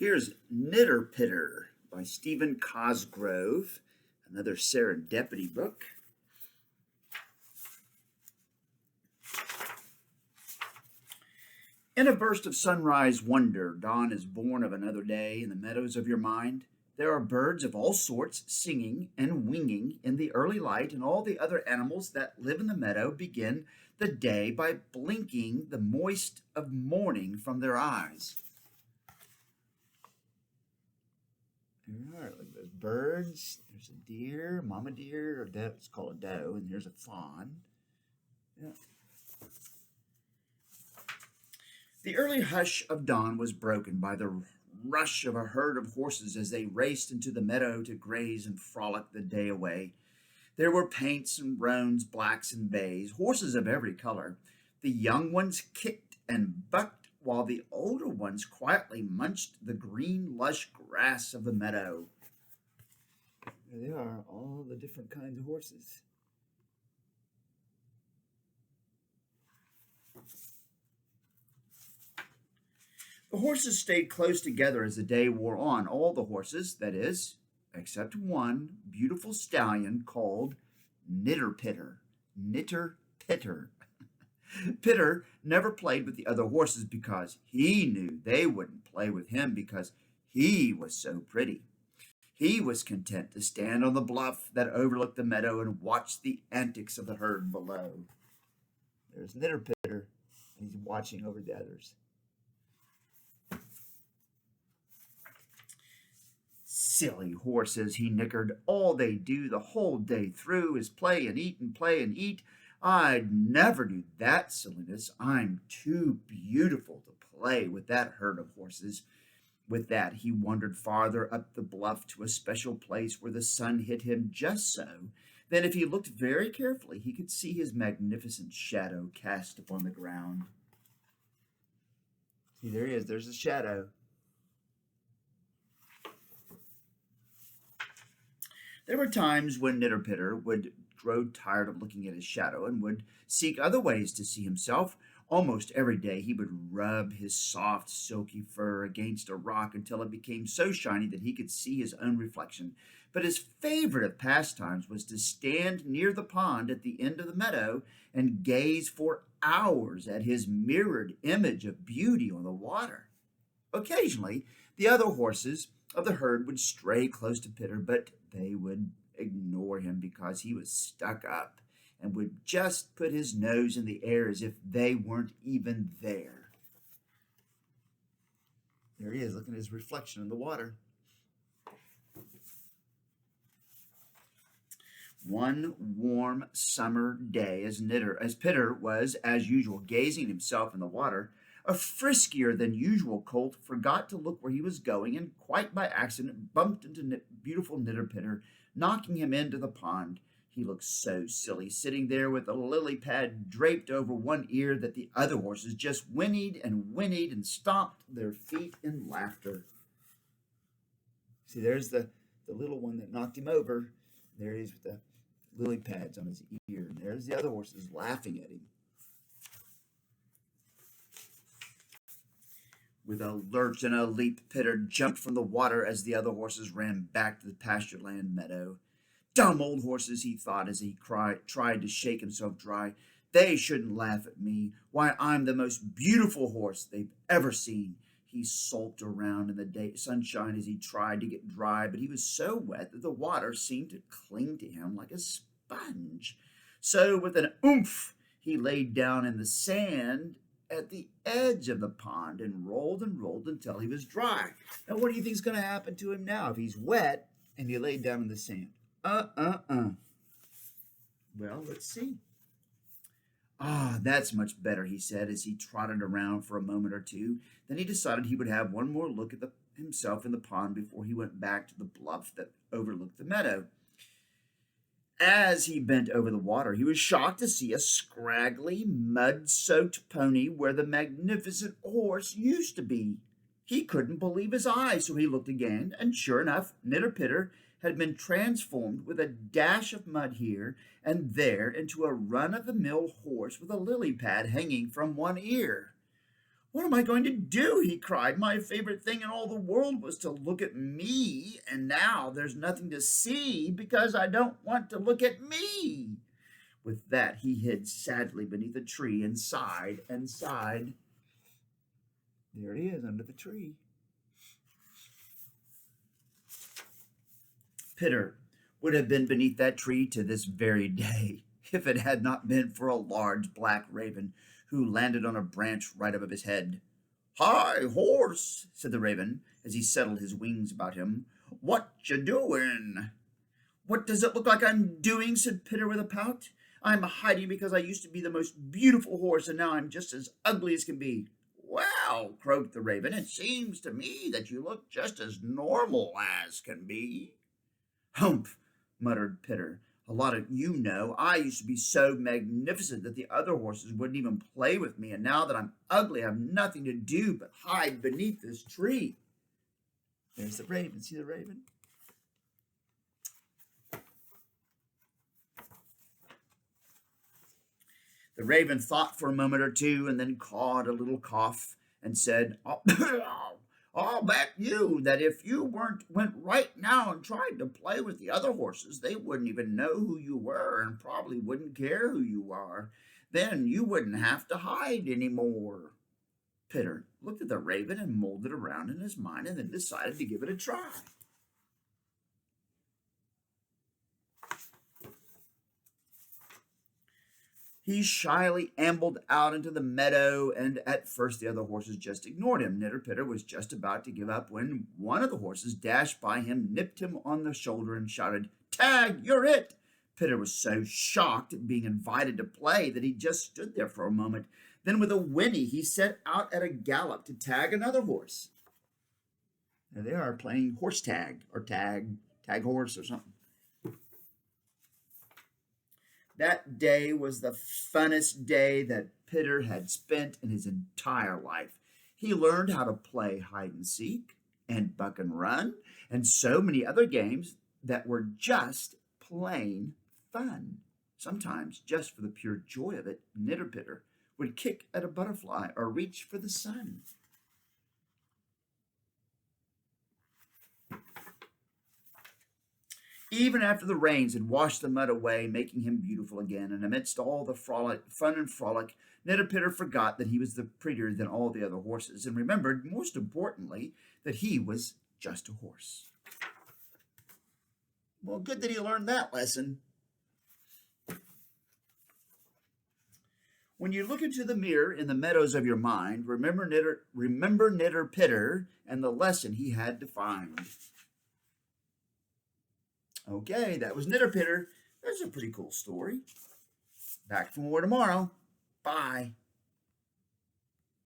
Here's Nitter by Stephen Cosgrove, another serendipity book. In a burst of sunrise wonder, dawn is born of another day in the meadows of your mind. There are birds of all sorts singing and winging in the early light, and all the other animals that live in the meadow begin the day by blinking the moist of morning from their eyes. All right, look, there's birds, there's a deer, mama deer, or it's called a doe, and here's a fawn. Yeah. The early hush of dawn was broken by the rush of a herd of horses as they raced into the meadow to graze and frolic the day away. There were paints and roans, blacks and bays, horses of every color. The young ones kicked and bucked, while the older ones quietly munched the green, lush grass of the meadow. There they are, all the different kinds of horses. The horses stayed close together as the day wore on. All the horses, that is, except one beautiful stallion called Nitter. Nitter. Pitter never played with the other horses because he knew they wouldn't play with him because he was so pretty. He was content to stand on the bluff that overlooked the meadow and watch the antics of the herd below. There's Nitter, and he's watching over the others. Silly horses, he nickered. All they do the whole day through is play and eat and play and eat. I'd never do that silliness. I'm too beautiful to play with that herd of horses. With that, he wandered farther up the bluff to a special place where the sun hit him just so. Then, if he looked very carefully, he could see his magnificent shadow cast upon the ground. See, there he is. There's a shadow. There were times when Nitter would grow tired of looking at his shadow and would seek other ways to see himself. Almost every day he would rub his soft, silky fur against a rock until it became so shiny that he could see his own reflection. But his favorite of pastimes was to stand near the pond at the end of the meadow and gaze for hours at his mirrored image of beauty on the water. Occasionally, the other horses of the herd would stray close to Pitter, but they would ignore him because he was stuck up and would just put his nose in the air as if they weren't even there. There he is, looking at his reflection in the water. One warm summer day, as Pitter was, as usual, gazing himself in the water, a friskier than usual colt forgot to look where he was going and quite by accident bumped into beautiful Nitter, knocking him into the pond. He looked so silly, sitting there with a lily pad draped over one ear, that the other horses just whinnied and stomped their feet in laughter. See, there's the little one that knocked him over. There he is with the lily pads on his ear. And there's the other horses laughing at him. With a lurch and a leap, Pitter jumped from the water as the other horses ran back to the pasture-land meadow. Dumb old horses, he thought as he tried to shake himself dry. They shouldn't laugh at me. Why, I'm the most beautiful horse they've ever seen. He sulked around in the sunshine as he tried to get dry, but he was so wet that the water seemed to cling to him like a sponge. So with an oomph, he laid down in the sand at the edge of the pond and rolled until he was dry. Now, what do you think is going to happen to him now if he's wet and he laid down in the sand? Well, let's see. That's much better, he said as he trotted around for a moment or two. Then he decided he would have one more look at himself in the pond before he went back to the bluff that overlooked the meadow. As he bent over the water, he was shocked to see a scraggly, mud-soaked pony where the magnificent horse used to be. He couldn't believe his eyes, so he looked again, and sure enough, Nitter had been transformed with a dash of mud here and there into a run-of-the-mill horse with a lily pad hanging from one ear. What am I going to do? He cried. My favorite thing in all the world was to look at me, and now there's nothing to see because I don't want to look at me. With that, he hid sadly beneath a tree and sighed and sighed. There he is under the tree. Pitter would have been beneath that tree to this very day if it had not been for a large black raven who landed on a branch right above his head. "Hi, horse," said the raven as he settled his wings about him. "What you doing?" "What does it look like I'm doing?" said Pitter with a pout. "I'm hiding because I used to be the most beautiful horse, and now I'm just as ugly as can be." "Well," croaked the raven, "it seems to me that you look just as normal as can be." "Humph," muttered Pitter. "A lot of you know. I used to be so magnificent that the other horses wouldn't even play with me, and now that I'm ugly, I have nothing to do but hide beneath this tree." There's the raven. See the raven? The raven thought for a moment or two and then cawed a little cough and said, "I'll bet you that if you went right now and tried to play with the other horses, they wouldn't even know who you were and probably wouldn't care who you are. Then you wouldn't have to hide any more." Pitter looked at the raven and mulled it around in his mind and then decided to give it a try. He shyly ambled out into the meadow, and at first the other horses just ignored him. Nitter was just about to give up when one of the horses dashed by him, nipped him on the shoulder, and shouted, "Tag, you're it!" Pitter was so shocked at being invited to play that he just stood there for a moment. Then with a whinny, he set out at a gallop to tag another horse. There they are playing horse tag, or tag horse or something. That day was the funnest day that Pitter had spent in his entire life. He learned how to play hide and seek and buck and run and so many other games that were just plain fun. Sometimes, just for the pure joy of it, Nitter would kick at a butterfly or reach for the sun. Even after the rains had washed the mud away, making him beautiful again, and amidst all the fun and frolic, Nitter forgot that he was prettier than all the other horses, and remembered, most importantly, that he was just a horse. Well, good that he learned that lesson. When you look into the mirror in the meadows of your mind, remember Nitter and the lesson he had to find. Okay, that was Nitter. That's a pretty cool story. Back for more tomorrow. Bye.